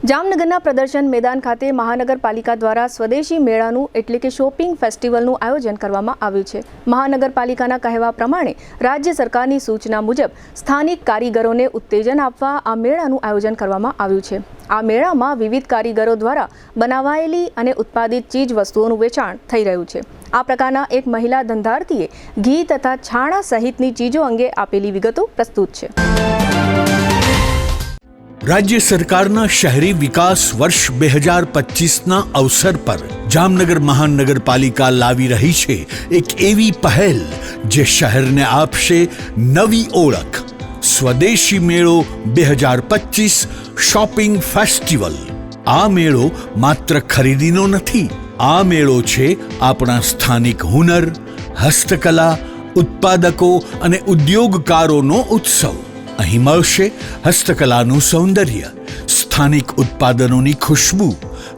જામનગરના પ્રદર્શન મેદાન ખાતે મહાનગરપાલિકા દ્વારા સ્વદેશી મેળાનું એટલે કે શોપિંગ ફેસ્ટિવલનું આયોજન કરવામાં આવ્યું છે। મહાનગરપાલિકાના કહેવા પ્રમાણે રાજ્ય સરકારની સૂચના મુજબ સ્થાનિક કારીગરોને ઉત્તેજન આપવા આ મેળાનું આયોજન કરવામાં આવ્યું છે। આ મેળામાં વિવિધ કારીગરો દ્વારા બનાવાયેલી અને ઉત્પાદિત ચીજ વસ્તુઓનું વેચાણ થઈ રહ્યું છે। આ પ્રકારના એક મહિલા ધંધાર્થીએ ઘી તથા છાણા સહિતની ચીજો અંગે આપેલી વિગતો પ્રસ્તુત છે। राज्य सरकारना शहरी विकास वर्ष 2025 अवसर पर जामनगर महानगरपालिका लावी रही छे एक एवी पहल जे शहर ने आपशे नवी ओळख। स्वदेशी मेळो 2025 शॉपिंग फेस्टिवल। आ मेळो मात्र खरीदीनो नथी, आ मेळो छे आपणा स्थानिक हुनर, हस्तकला, उत्पादको अने उद्योगकारोनो उत्सव। અહીં મળશે હસ્તકલાનું સૌંદર્ય, સ્થાનિક ઉત્પાદનોની ખુશ્બુ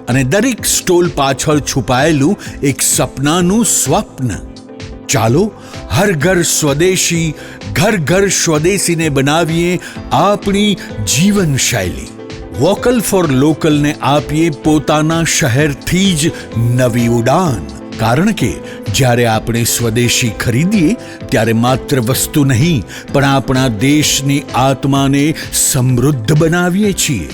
અને દરેક સ્ટોલ પાછળ છુપાયેલું એક સપનાનું સ્વપ્ન। ચાલો હર ઘર સ્વદેશી, ઘર ઘર સ્વદેશીને બનાવીએ આપણી જીવનશૈલી। વોકલ ફોર લોકલને આપીએ પોતાના શહેરથી જ નવી ઉડાન। કારણ કે જ્યારે આપણે સ્વદેશી ખરીદીએ ત્યારે માત્ર વસ્તુ નહીં પણ આપણા દેશની આત્માને સમૃદ્ધ બનાવીએ છીએ।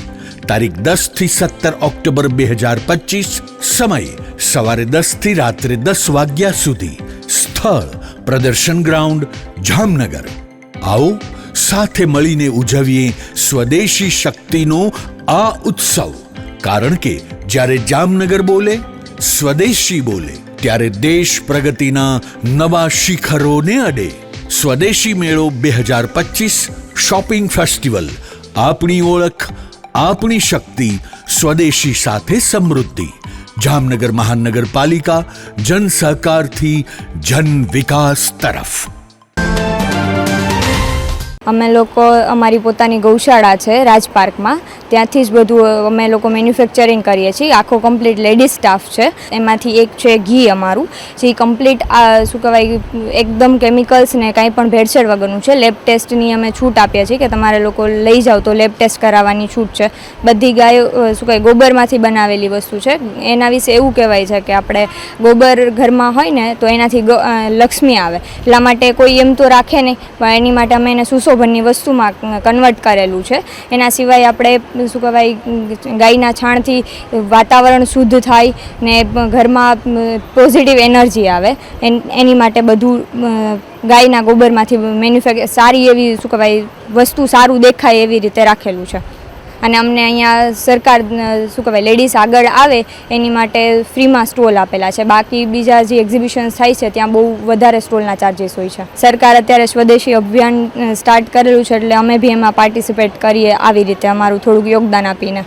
તારીખ 10 થી 17 ઓક્ટોબર 2025, સમય સવારે 10 થી રાત્રે 10 વાગ્યા સુધી। સ્થળ પ્રદર્શન ગ્રાઉન્ડ, જામનગર। આવો સાથે મળીને ઉજવીએ સ્વદેશી શક્તિનો આ ઉત્સવ। કારણ કે જ્યારે જામનગર બોલે, સ્વદેશી બોલે, ત્યારે દેશ પ્રગતિના નવા શિખરોને અડે। સ્વદેશી મેળો 2025 શોપિંગ ફેસ્ટિવલ। આપણી ઓળખ, આપણી શક્તિ, સ્વદેશી સાથે સમૃદ્ધિ। જામનગર મહાનગરપાલિકા જન સહકારથી જન વિકાસ તરફ। અમે લોકો અમારી પોતાની ગૌશાળા છે રાજપાર્કમાં, ત્યાંથી જ બધું અમે લોકો મેન્યુફેક્ચરિંગ કરીએ છીએ। આખો કમ્પ્લીટ લેડીઝ સ્ટાફ છે। એમાંથી એક છે ઘી અમારું, જે કમ્પ્લીટ શું કહેવાય એકદમ કેમિકલ્સ ને કાંઈ પણ ભેળસેળ વગરનું છે। લેબ ટેસ્ટની અમે છૂટ આપીએ છીએ કે તમારે લોકો લઈ જાઓ તો લેબ ટેસ્ટ કરાવવાની છૂટ છે। બધી ગાયો શું કહેવાય ગોબરમાંથી બનાવેલી વસ્તુ છે। એના વિશે એવું કહેવાય છે કે આપણે ગોબર ઘરમાં હોય ને તો એનાથી લક્ષ્મી આવે, એટલા માટે કોઈ એમ તો રાખે નહીં, પણ એની માટે અમે એને સુશોભનની વસ્તુમાં કન્વર્ટ કરેલું છે। એના સિવાય આપણે શું કહેવાય ગાયના છાણથી વાતાવરણ શુદ્ધ થાય ને ઘરમાં પોઝિટિવ એનર્જી આવે, એની માટે બધું ગાયના ગોબરમાંથી સારી એવી શું કહેવાય વસ્તુ સારું દેખાય એવી રીતે રાખેલું છે। અને અમને અહીંયા સરકાર શું કહેવાય લેડીઝ આગળ આવે એની માટે ફ્રીમાં સ્ટોલ આપેલા છે। બાકી બીજા જે એક્ઝિબિશન્સ થાય છે ત્યાં બહુ વધારે સ્ટોલના ચાર્જીસ હોય છે। સરકાર અત્યારે સ્વદેશી અભિયાન સ્ટાર્ટ કરેલું છે, એટલે અમે બી એમાં પાર્ટિસિપેટ કરીએ આવી રીતે અમારું થોડુંક યોગદાન આપીને।